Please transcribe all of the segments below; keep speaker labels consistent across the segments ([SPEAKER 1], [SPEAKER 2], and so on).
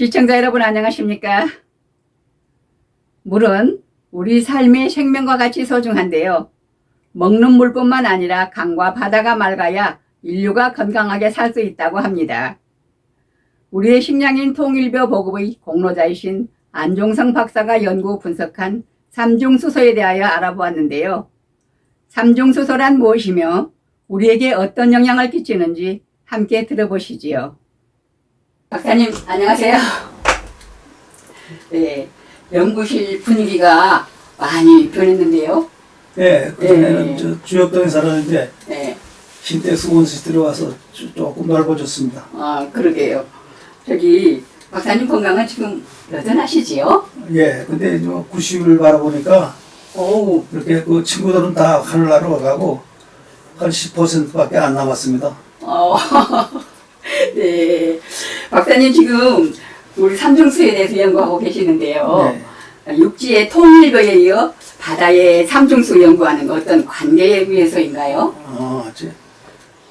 [SPEAKER 1] 시청자 여러분 안녕하십니까? 물은 우리 삶의 생명과 같이 소중한데요. 먹는 물뿐만 아니라 강과 바다가 맑아야 인류가 건강하게 살 수 있다고 합니다. 우리의 식량인 통일벼 보급의 공로자이신 안종성 박사가 연구 분석한 삼중수소에 대하여 알아보았는데요. 삼중수소란 무엇이며 우리에게 어떤 영향을 끼치는지 함께 들어보시지요. 박사님 안녕하세요. 네, 연구실 분위기가 많이 변했는데요.
[SPEAKER 2] 네, 그전에는 주역동에 살았는데
[SPEAKER 1] 네.
[SPEAKER 2] 신택수 원시 들어와서 조금 넓어졌습니다.
[SPEAKER 1] 아, 그러게요. 저기 박사님 건강은 지금 여전하시지요?
[SPEAKER 2] 예, 근데 90을 바라보니까
[SPEAKER 1] 오,
[SPEAKER 2] 이렇게 그 친구들은 다 하늘나라로 가고 한 10%밖에 안 남았습니다.
[SPEAKER 1] 네. 박사님 지금 우리 삼중수에 대해서 연구하고 계시는데요.
[SPEAKER 2] 네.
[SPEAKER 1] 육지의 통일교에 이어 바다의 삼중수 연구하는 거 어떤 관계에 의해서인가요?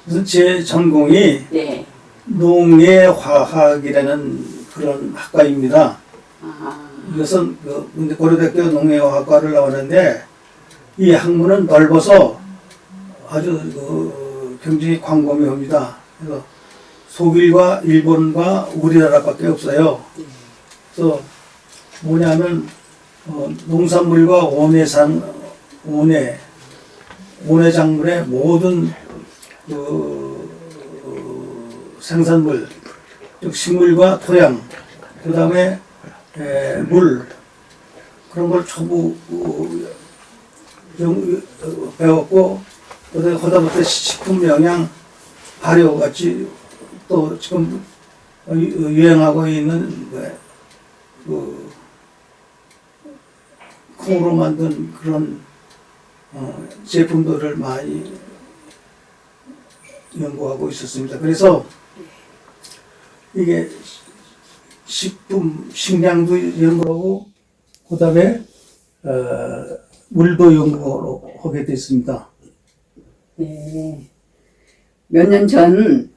[SPEAKER 2] 그래서 제 전공이
[SPEAKER 1] 네.
[SPEAKER 2] 농해화학이라는 그런 학과입니다. 이것은 근데 고려대학교 농해화학과를 나왔는데 이 학문은 넓어서 아주 굉장히 광범위합니다. 그래서 독일과 일본과 우리나라밖에 없어요. 그래서 뭐냐면 농산물과 원예작물의 모든 생산물, 즉 식물과 토양, 그 다음에 물, 그런 걸 전부 배웠고, 그다음부터 식품 영양 발효 같이 또 지금 유행하고 있는 콩으로 만든 그런 제품들을 많이 연구하고 있었습니다. 그래서 이게 식량도 연구하고 그 다음에 물도 연구하게 됐습니다.
[SPEAKER 1] 네. 몇 년 전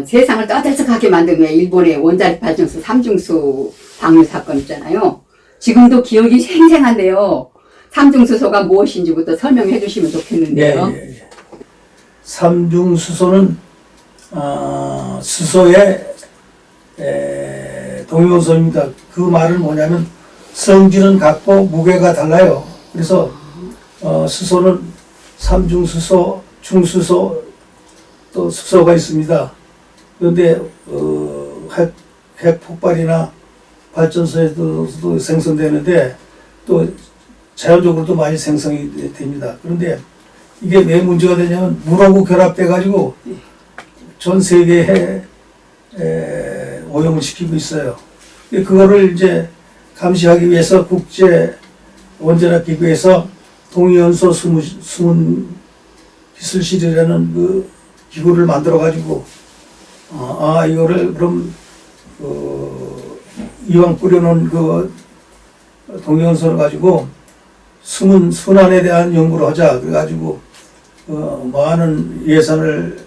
[SPEAKER 1] 세상을 떠들썩하게 만든 왜 일본의 원자력 발전소 삼중수 방류 사건 있잖아요. 지금도 기억이 생생한데요. 삼중수소가 무엇인지부터 설명해 주시면 좋겠는데요.
[SPEAKER 2] 예. 삼중수소는 수소의 동위원소입니다. 그 말은 뭐냐면 성질은 같고 무게가 달라요. 그래서 수소는 삼중수소, 중수소, 또 수소가 있습니다. 그런데 핵 폭발이나 발전소에서도 생성되는데 또 자연적으로도 많이 생성이 됩니다. 그런데 이게 왜 문제가 되냐면 물하고 결합돼 가지고 전 세계에 오염을 시키고 있어요. 그거를 이제 감시하기 위해서 국제 원자력 기구에서 동위원소 수문 기술실이라는 그 기구를 만들어 가지고 이거를 그럼 이왕 뿌려놓은 그 동위원소를 가지고 순환에 대한 연구를 하자. 그래가지고 많은 예산을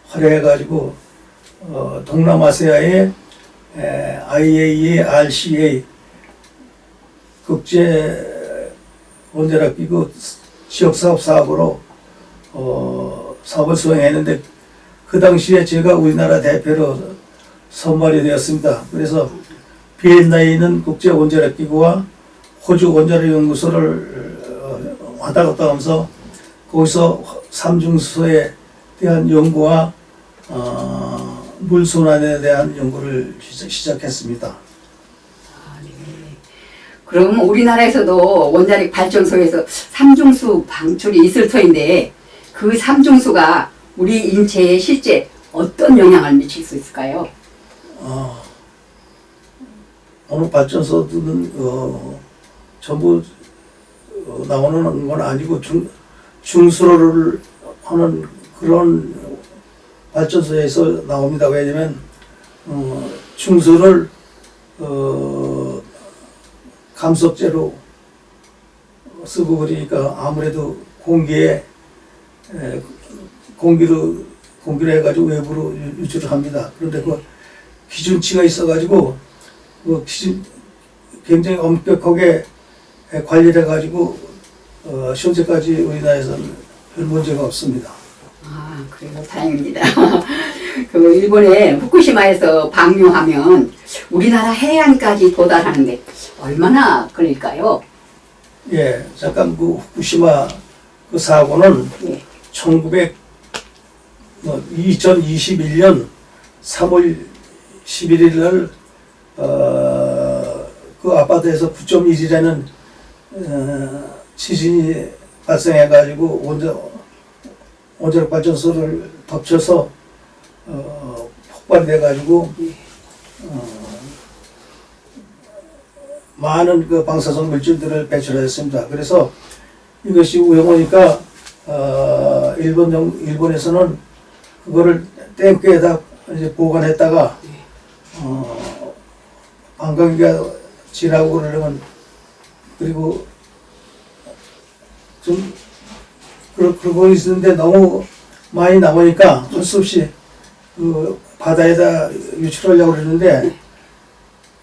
[SPEAKER 2] 활용해가지고 동남아시아의 IAEA, RCA 국제 원자력 기구 지역사업 사업으로 사업을 수행했는데 그 당시에 제가 우리나라 대표로 선발이 되었습니다. 그래서 비엔나에 있는 국제 원자력 기구와 호주 원자력 연구소를 왔다 갔다 하면서 거기서 삼중수소에 대한 연구와 물순환에 대한 연구를 시작했습니다.
[SPEAKER 1] 네. 그럼 우리나라에서도 원자력 발전소에서 삼중수 방출이 있을 터인데 그 삼중수가 우리 인체에 실제 어떤 영향을 미칠 수 있을까요?
[SPEAKER 2] 어느 발전소들은 전부 나오는 건 아니고 중수로를 하는 그런 발전소에서 나옵니다. 왜냐면 중수를 감속제로 쓰고 그러니까 아무래도 공기로 해가지고 외부로 유출을 합니다. 그런데 그 기준치가 있어가지고 그 기준 굉장히 엄격하게 관리를 해가지고 현재까지 우리나라에서는 별 문제가 없습니다.
[SPEAKER 1] 아, 그래요. 다행입니다. 그 일본의 후쿠시마에서 방류하면 우리나라 해안까지 도달하는데 얼마나 걸릴까요?
[SPEAKER 2] 예, 잠깐 그 후쿠시마 그 사고는
[SPEAKER 1] 예.
[SPEAKER 2] 2021년 3월 11일 날 그 아파트에서 9.1이라는 지진이 발생해가지고 원자력 발전소를 덮쳐서 폭발이 돼가지고 많은 그 방사성 물질들을 배출했습니다. 그래서 이것이 우영우니까 일본에서는 그거를 탱크에다 이제 보관했다가 관광기가 지나고 그러려면 그리고 좀 그러고 있는데 너무 많이 남으니까 할 수 없이 그 바다에다 유출하려고 그러는데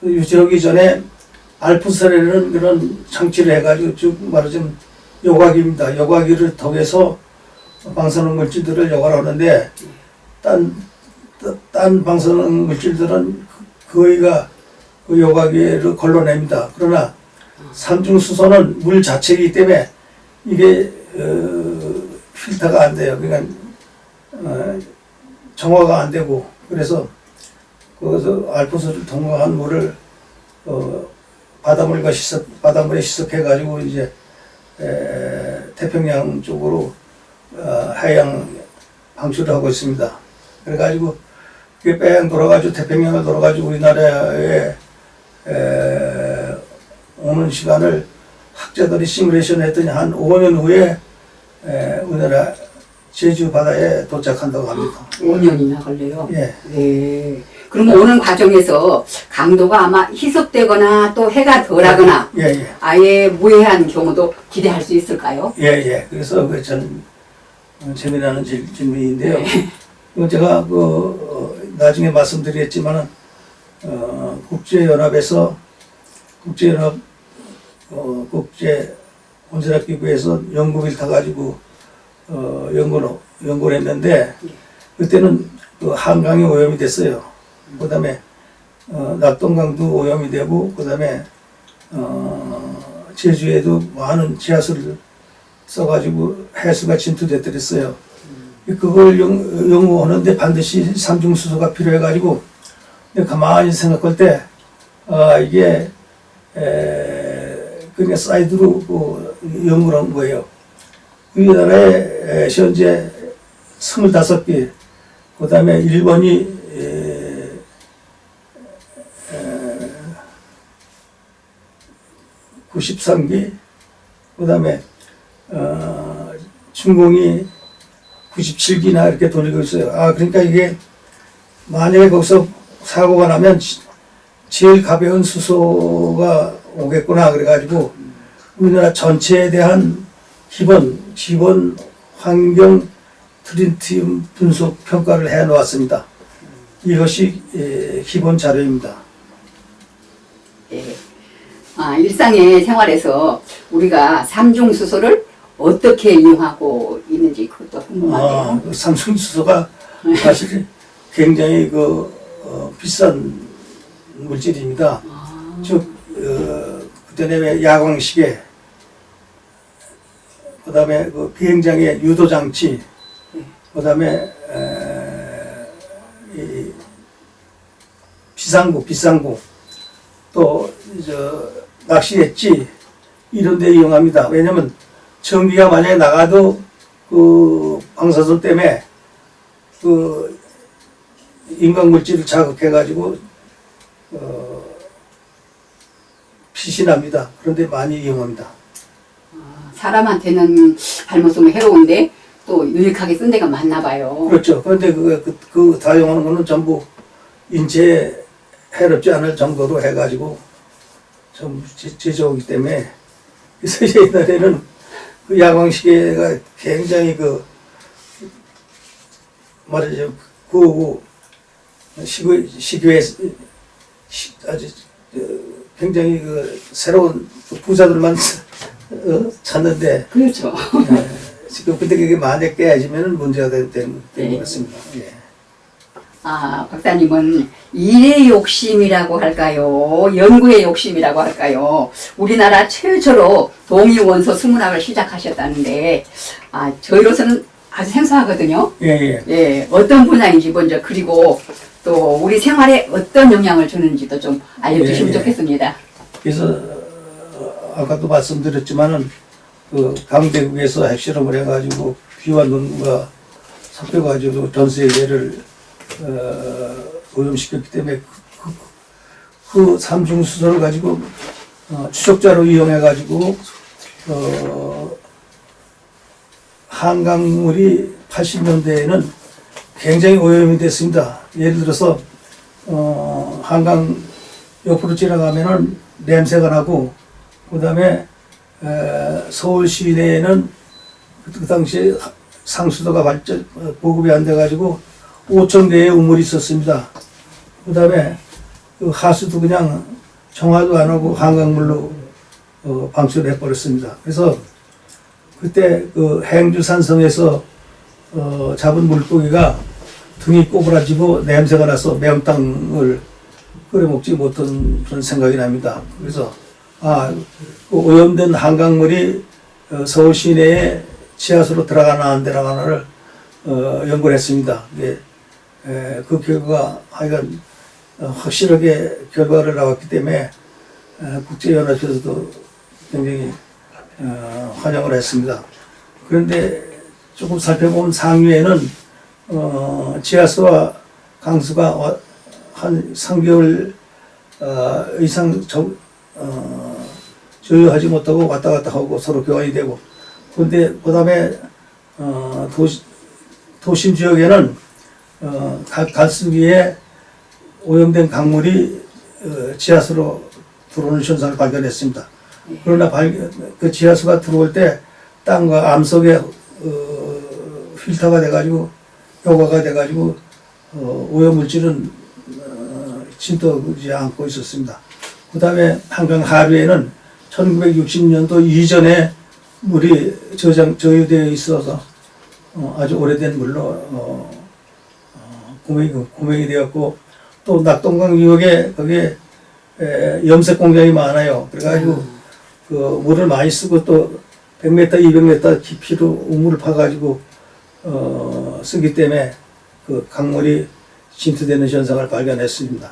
[SPEAKER 2] 그 유출하기 전에 알프스라는 그런 장치를 해가지고 쭉 말하자면 요과기입니다. 요과기를 통해서 방사능 물질들을 요과하는데 딴 방사능 물질들은 거의가 그 요과기를 걸러냅니다. 그러나 삼중수소는 물 자체이기 때문에 이게 필터가 안 돼요. 그러니까 정화가 안 되고 그래서 거기서 알프스를 통과한 물을 바닷물에 희석해가지고 이제 태평양 쪽으로 해양 방출을 하고 있습니다. 그래가지고 그게 뺑 돌아가지고 태평양을 돌아가지고 우리나라에 오는 시간을 학자들이 시뮬레이션 했더니 한 5년 후에 우리나라 제주 바다에 도착한다고 합니다.
[SPEAKER 1] 5년이나 걸려요?
[SPEAKER 2] 예.
[SPEAKER 1] 네. 그럼 오는 과정에서 강도가 아마 희석되거나 또 해가 덜하거나
[SPEAKER 2] 예, 예.
[SPEAKER 1] 아예 무해한 경우도 기대할 수 있을까요?
[SPEAKER 2] 예, 예. 그래서 그 전 재미나는 질문인데요. 이거 제가 나중에 말씀드리겠지만은 국제연합 국제 원자력기구에서 연구비를 타가지고 연구를 했는데 그때는 그 한강이 오염이 됐어요. 그 다음에 낙동강도 오염이 되고 그 다음에 제주에도 많은 지하수를 써가지고 해수가 침투됐더랬어요. 그걸 연구하는데 반드시 삼중수소가 필요해가지고 가만히 생각할 때 이게 그냥 사이드로 연구를 한 거예요. 우리나라에 현재 25개, 그 다음에 일본이 93개, 그 다음에 중공이 97기나 이렇게 돌리고 있어요. 그러니까 이게 만약에 거기서 사고가 나면 제일 가벼운 수소가 오겠구나 그래가지고 우리나라 전체에 대한 기본 환경 트리티움 분석 평가를 해 놓았습니다. 이것이 기본 자료입니다.
[SPEAKER 1] 네. 일상의 생활에서 우리가 삼중수소를 어떻게 이용하고 있는지 그것도 궁금한데요.
[SPEAKER 2] 그 삼중수소가 사실 굉장히 비싼 물질입니다. 즉 그때는 왜 야광시계, 그 다음에 그 비행장의 유도장치, 그 다음에 비상구, 또 낚시했지 이런 데 이용합니다. 왜냐면 전기가 만약에 나가도 그 방사선 때문에 그 인간 물질을 자극해가지고 빛이 납니다. 그런데 많이 이용합니다.
[SPEAKER 1] 사람한테는 잘못 쓰면 해로운데 또 유익하게 쓴 데가 많나 봐요.
[SPEAKER 2] 그렇죠. 그런데 그 사용하는 거는 전부 인체에 해롭지 않을 정도로 해가지고 전부 제조하기 때문에 그래서 옛날에는 그 야광시계가 굉장히 말하자면 시교에 아주 굉장히 그 새로운 부자들만 찾는데
[SPEAKER 1] 그렇죠.
[SPEAKER 2] 지금 근데 그게 만약 깨지면은 문제가 되는 것 같습니다. 예.
[SPEAKER 1] 아, 박사님은 일의 욕심이라고 할까요? 연구의 욕심이라고 할까요? 우리나라 최초로 동위원소 수문학을 시작하셨다는데, 아, 저희로서는 아주 생소하거든요.
[SPEAKER 2] 예.
[SPEAKER 1] 예, 어떤 분야인지 먼저, 그리고 또 우리 생활에 어떤 영향을 주는지도 좀 알려주시면 좋겠습니다.
[SPEAKER 2] 그래서 아까도 말씀드렸지만은 그 강대국에서 핵실험을 해가지고 비와 눈과 섞여가지고 전 세계를 오염시켰기 때문에 그 삼중수소를 가지고 추적자로 이용해가지고 한강물이 80년대에는 굉장히 오염이 됐습니다. 예를 들어서 한강 옆으로 지나가면은 냄새가 나고, 그 다음에 서울 시내에는 그 당시에 상수도가 보급이 안 돼가지고 5천 개의 우물이 있었습니다. 그 다음에 그 하수도 그냥 정화도 안 하고 한강물로 방출을 해버렸습니다. 그래서 그때 그 행주산성에서 잡은 물고기가 등이 꼬부라지고 냄새가 나서 매운탕을 끓여 먹지 못한 그런 생각이 납니다. 그래서 그 오염된 한강물이 서울 시내에 지하수로 들어가나 안 들어가나를 연구를 했습니다. 그 결과가 하여간 확실하게 결과를 나왔기 때문에 국제연합에서도 굉장히 환영을 했습니다. 그런데 조금 살펴보면 상류에는 지하수와 강수가 한 3개월 이상 조율하지 못하고 왔다 갔다 하고 서로 교환이 되고, 그런데 그 다음에 도심 지역에는 갈수기에 오염된 강물이 지하수로 들어오는 현상을 발견했습니다. 그러나 그 지하수가 들어올 때 땅과 암석에 필터가 돼가지고 효과가 돼가지고 오염물질은 침투하지 않고 있었습니다. 그 다음에 한강 하류에는 1960년도 이전에 물이 저유되어 있어서 아주 오래된 물로 구멍이 되었고, 또 낙동강 유역에 거기에 염색 공장이 많아요. 그래가지고 그 물을 많이 쓰고 또 100m, 200m 깊이로 우물을 파가지고 쓰기 때문에 그 강물이 침투되는 현상을 발견했습니다.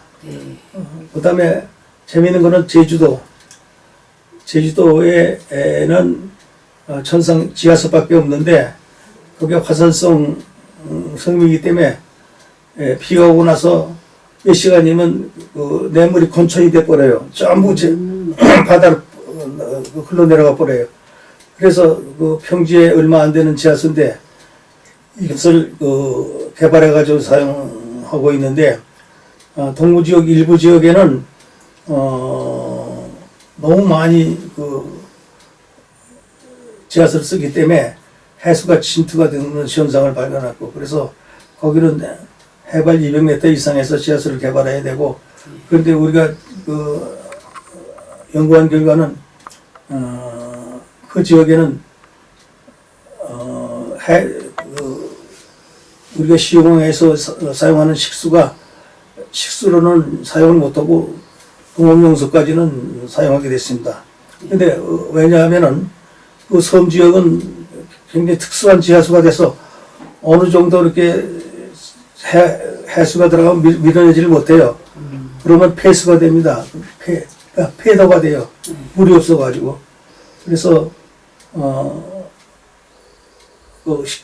[SPEAKER 2] 그 다음에 재미있는 거는 제주도에는 천상 지하수밖에 없는데 그게 화산성 성미이기 때문에 비가 오고 나서 몇 시간이면 그 냇물이 건천이 돼버려요. 전부 바다로 흘러내려가 버려요. 그래서 그 평지에 얼마 안 되는 지하수인데 이것을 개발해가지고 사용하고 있는데, 동부지역 일부 지역에는 너무 많이 그 지하수를 쓰기 때문에 해수가 침투가 되는 현상을 발견했고, 그래서 거기는 해발 200m 이상에서 지하수를 개발해야 되고, 그런데 우리가 그 연구한 결과는 그 지역에는 우리가 시공해서 사용하는 식수로는 사용을 못하고 공업용수까지는 사용하게 됐습니다. 근데 왜냐하면은 그 섬 지역은 굉장히 특수한 지하수가 돼서 어느 정도 이렇게 해수가 들어가면 밀어내지를 못해요. 그러면 폐수가 됩니다. 폐도가 돼요. 물이 없어가지고. 그래서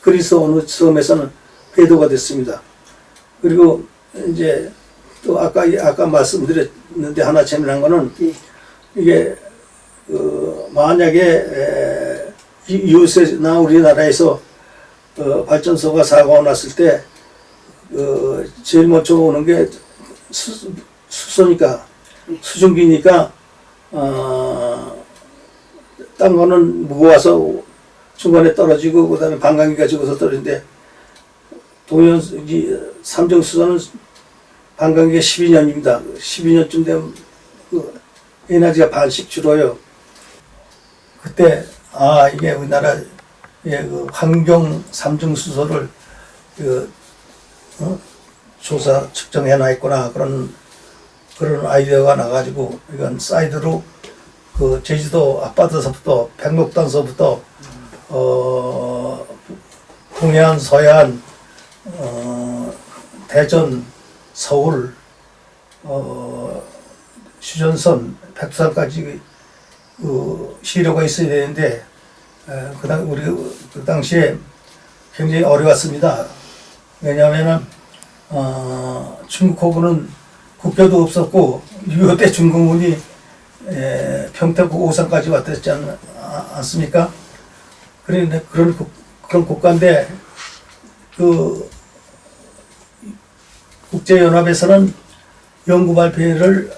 [SPEAKER 2] 그리스 어느 섬에서는 폐도가 됐습니다. 그리고 이제 또 아까 말씀드렸는데 하나 재미난 거는 이게 만약에 이웃이나 우리나라에서 발전소가 사고가 났을 때 제일 먼저 오는 게 수소니까, 수증기니까 딴 거는 무거워서 중간에 떨어지고 그 다음에 반강기가 죽어서 떨어지는데 삼중수소는 반감기가 12년입니다. 12년쯤 되면 그 에너지가 반씩 줄어요. 그때 이게 우리나라의 그 환경 삼중 수소를 조사 측정해 놨구나 그런 아이디어가 나가지고 이건 사이드로 그 제주도 앞바다서부터 백록단서부터 동해안, 서해안, 대전, 서울, 휴전선, 백두산까지 그 시료가 있어야 되는데 우리 그 당시에 굉장히 어려웠습니다. 왜냐하면은 중국하고는 국교도 없었고 6.25 때 중국군이 평택 오산까지 왔지 않습니까? 그런데 그런 국가인데 그 국제연합에서는 연구 발표를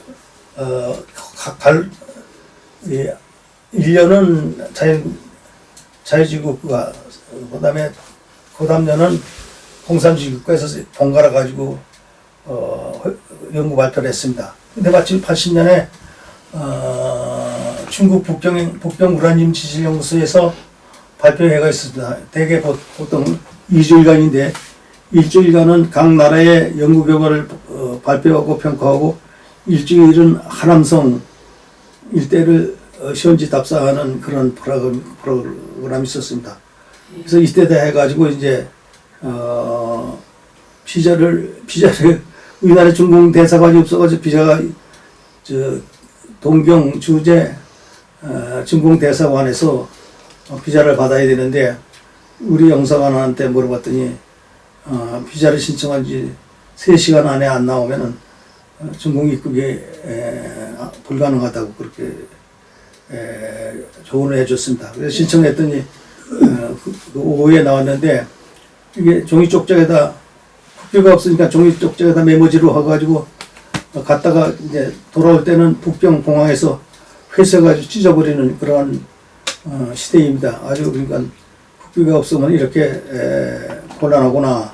[SPEAKER 2] 1년은 자유지국가, 그 다음에 고담년은 공산주의국가에서 번갈아 가지고 연구 발표를 했습니다. 근데 마침 80년에 중국 북경 우라늄 지질연구소에서 발표회가 있습니다. 대개 보통 2주일간인데 1주일간은 각 나라의 연구 결과를 발표하고 평가하고 일주일은 하남성 일대를 시험지 답사하는 그런 프로그램이 있었습니다. 그래서 이때다 해가지고 이제 비자를 우리나라 중공 대사관이 없어가지고 비자가 동경 주재 중공 대사관에서 비자를 받아야 되는데 우리 영사관한테 물어봤더니 비자를 신청한 지 3시간 안에 안 나오면은 중공 입국이 불가능하다고 그렇게 조언을 해줬습니다. 그래서 신청했더니 그 오후에 나왔는데 이게 종이 쪽장에다 국교가 없으니까 종이 쪽장에다 메모지로 해가지고 갔다가 이제 돌아올 때는 북경 공항에서 회수해가지고 찢어버리는 그런 시대입니다. 아주 그러니까 국교가 없으면 이렇게 곤란하구나.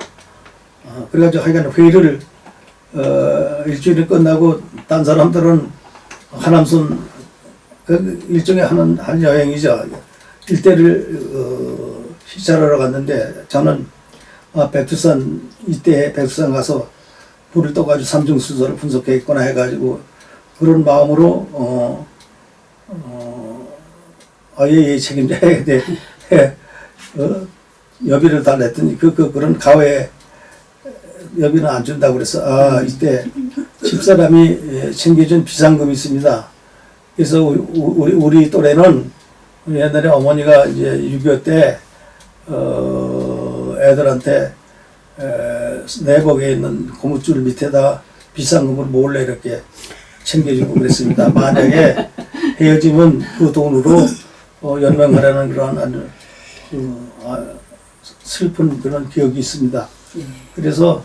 [SPEAKER 2] 그래가지고 하여간 회의를 일주일이 끝나고 딴 사람들은 하남선 그 일종의 한 여행이죠. 일대를 시찰하러 갔는데 저는 백두산 이때 백두산 가서 불을 떠가지고 삼중수소를 분석했거나 해가지고 그런 마음으로 예 책임져야 돼. 여비를 달랬더니 그런 가외 여비는 안 준다고 그래서 이때 집사람이 챙겨준 비상금이 있습니다. 그래서 우리 또래는 옛날에 어머니가 이제 6.25 때 애들한테 내복에 있는 고무줄 밑에다 비상금을 몰래 이렇게 챙겨주고 그랬습니다. 만약에 헤어지면 그 돈으로 연명하라는 그런 아주 슬픈 그런 기억이 있습니다. 그래서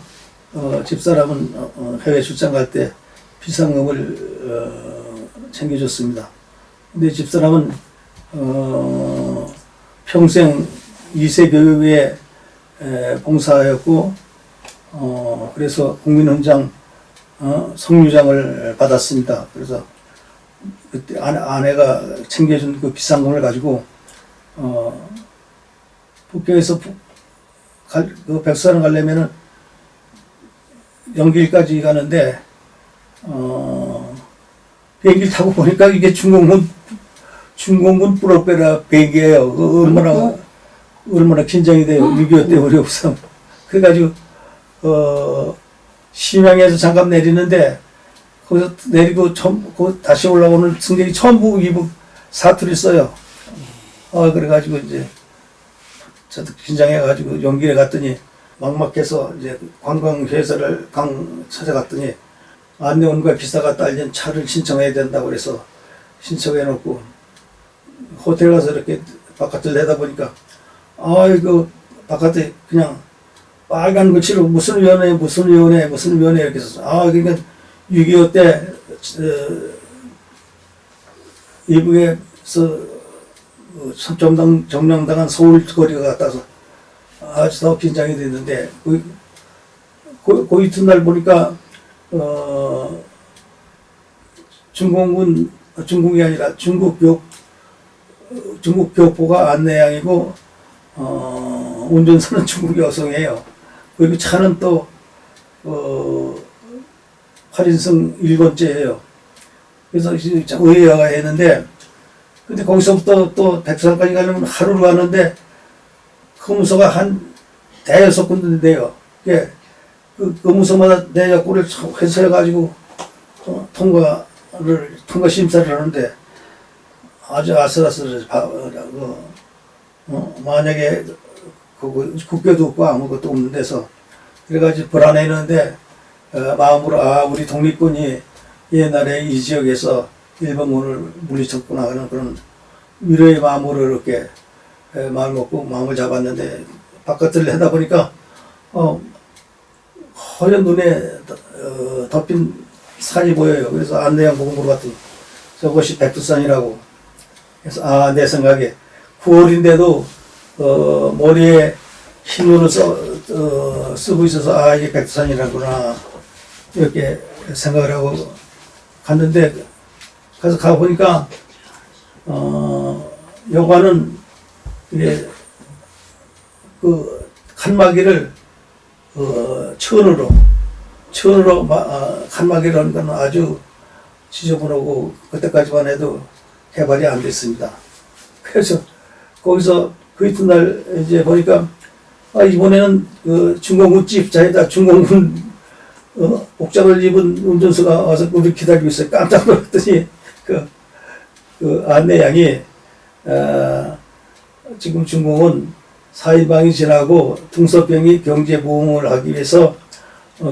[SPEAKER 2] 집사람은 해외 출장 갈 때 비상금을 챙겨줬습니다. 근데 집사람은 평생 2세 교육에 봉사하였고 그래서 국민훈장 성유장을 받았습니다. 그래서 그때 아내가 챙겨준 그 비상금을 가지고 북경에서 그 백두산을 가려면은 연길까지 가는데 비행기를 타고 보니까 이게 중공군 프로페라 비행기예요. 얼마나 긴장이 돼요. 6.25 때 우리 우선 그래가지고 심양에서 잠깐 내리는데 거기서 내리고 다시 올라오는 승객이 전부 이북 사투리 써요. 그래가지고 이제 저도 긴장해가지고 연길에 갔더니 막막해서 이제 관광회사를 찾아갔더니 안내원과 기사가 딸린 차를 신청해야 된다고 그래서 신청해놓고 호텔 가서 이렇게 바깥을 내다보니까 이거 바깥에 그냥 빨간 글씨로 무슨 위원회 이렇게 썼어. 그러니까 6.25 때 이북에서 점령당한 서울 거리가 같아서 아주 더 긴장이 됐는데 그 이튿날 보니까 중국이 아니라 중국 교포가 안내양이고, 운전사는 중국 여성이에요. 그리고 차는 또, 8인승 1번째예요. 그래서 참 의아가 했는데, 근데 거기서부터 또 백두산까지 가려면 하루를 가는데, 검문소가 한 대여섯 군데인데요. 예, 그 검문소마다 내 약고를 회수해가지고, 통과 심사를 하는데, 아주 아슬아슬해서, 만약에, 국교도 없고 아무것도 없는 데서, 그래가지고 불안해했는데, 마음으로, 우리 독립군이 옛날에 이 지역에서 일본군을 물리쳤구나 하는 그런 위로의 마음으로 이렇게 마음을 먹고 마음을 잡았는데, 바깥을 내다 보니까, 허연 눈에 덮인 산이 보여요. 그래서 안내양 보고 물어봤더니 저것이 백두산이라고. 그래서 내 생각에 9월인데도 머리에 흰눈을 쓰고 있어서 이게 백두산이라구나 이렇게 생각을 하고 갔는데, 가서 가보니까 여관은 이게 그 칸막이를 천으로 칸막이를 한 건 아주 지저분하고 그때까지만 해도 개발이 안 됐습니다. 그래서 거기서 그 이튿날 이제 보니까 이번에는 그 중공군 집자에다 중공군 복장을 입은 운전수가 와서 우리 기다리고 있어요. 깜짝 놀랐더니 그 안내양이 지금 중공은 사인방이 지나고 등서병이 경제 부흥을 하기 위해서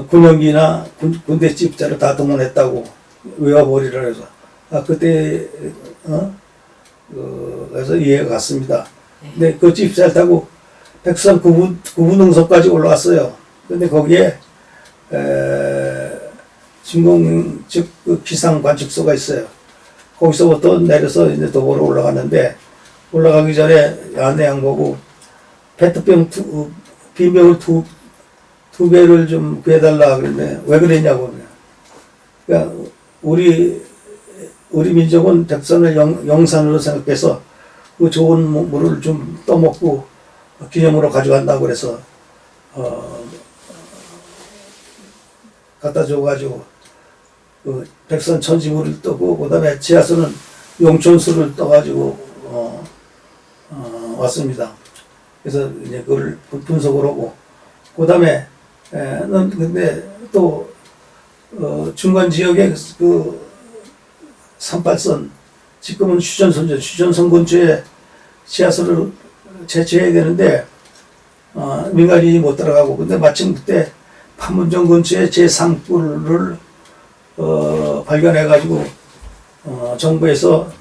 [SPEAKER 2] 군용기나 군대 집자를 다 동원했다고 외화벌이라 해서 그때 그래서 이해가 갔습니다. 근데 그 집자를 타고 백두산 구분응선까지 올라왔어요. 근데 거기에 진공 즉 그 기상 관측소가 있어요. 거기서부터 내려서 이제 도보로 올라갔는데, 올라가기 전에 안내양 보고 페트병 비명을 두 개를 좀 구해달라 그랬는데 왜 그랬냐고. 그러니까 우리 민족은 백두산을 영산으로 생각해서 그 좋은 물을 좀 떠먹고 기념으로 가져간다고 그래서 갖다 줘가지고 그 백두산 천지물을 떠고, 그 다음에 지하수는 용천수를 떠가지고 왔습니다. 그래서 이제 그걸 분석을 하고, 그 다음에 근데 또 중간 지역에 그 38선, 지금은 휴전선 근처에 지하수를 채취해야 되는데 민간인이 못 들어가고, 근데 마침 그때 판문점 근처에 제3굴을 발견해가지고 정부에서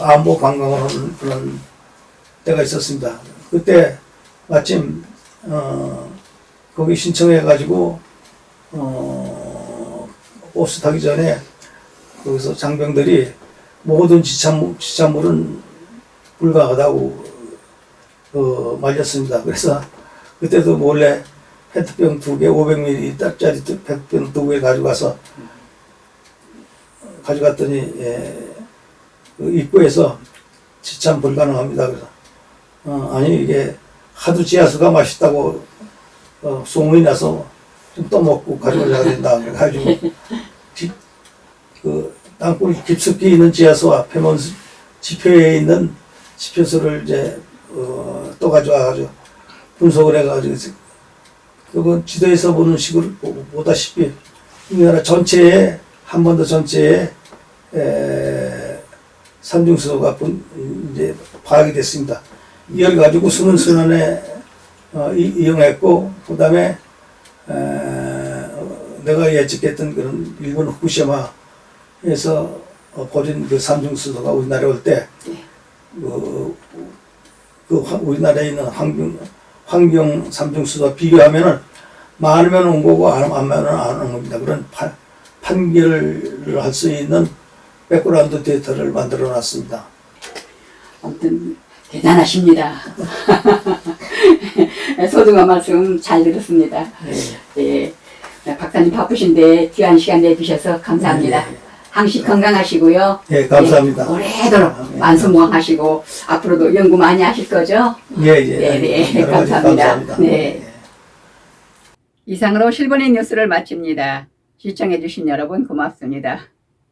[SPEAKER 2] 안보 관광을 하는 그런 때가 있었습니다. 그때 마침 거기 신청해가지고 버스 타기 전에 거기서 장병들이 모든 지참물은 불가하다고 말렸습니다. 그래서 그때도 몰래 페트병 2개, 500ml짜리 페트병 2개 가져갔더니 그 입구에서 지참 불가능합니다. 그래서 아니 이게 하도 지하수가 맛있다고 소문이 나서 좀 떠먹고 가져가야 된다. 그래가지고 그 땅굴 깊숙이 있는 지하수와 폐먼 지표에 있는 지표수를 이제 또 가져와가지고 분석을 해가지고, 그건 지도에서 보는 식으로 보다시피 우리나라 전체에 한 번 더 전체에 삼중수소가 이제 파악이 됐습니다. 이걸 가지고 수문순환에 이용했고, 그 다음에 내가 예측했던 그런 일본 후쿠시마에서 버린 그 삼중수소가 우리나라에 올 때 우리나라에 있는 환경 삼중수소와 비교하면은 많으면 온 거고 안 많으면 안 온 겁니다. 그런 판결을 할 수 있는 백그라운드 데이터를 만들어 놨습니다.
[SPEAKER 1] 아무튼 대단하십니다. 소중한 말씀 잘 들었습니다. 예. 박 박사님 바쁘신데 귀한 시간 내주셔서 감사합니다.
[SPEAKER 2] 예, 예.
[SPEAKER 1] 항시 건강하시고요.
[SPEAKER 2] 예, 감사합니다.
[SPEAKER 1] 예, 오래도록
[SPEAKER 2] 예.
[SPEAKER 1] 만수무강하시고 앞으로도 연구 많이 하실 거죠?
[SPEAKER 2] 예, 예.
[SPEAKER 1] 네,
[SPEAKER 2] 여러 가지
[SPEAKER 1] 감사합니다. 네.
[SPEAKER 2] 예.
[SPEAKER 1] 이상으로 실버니 뉴스를 마칩니다. 시청해주신 여러분 고맙습니다.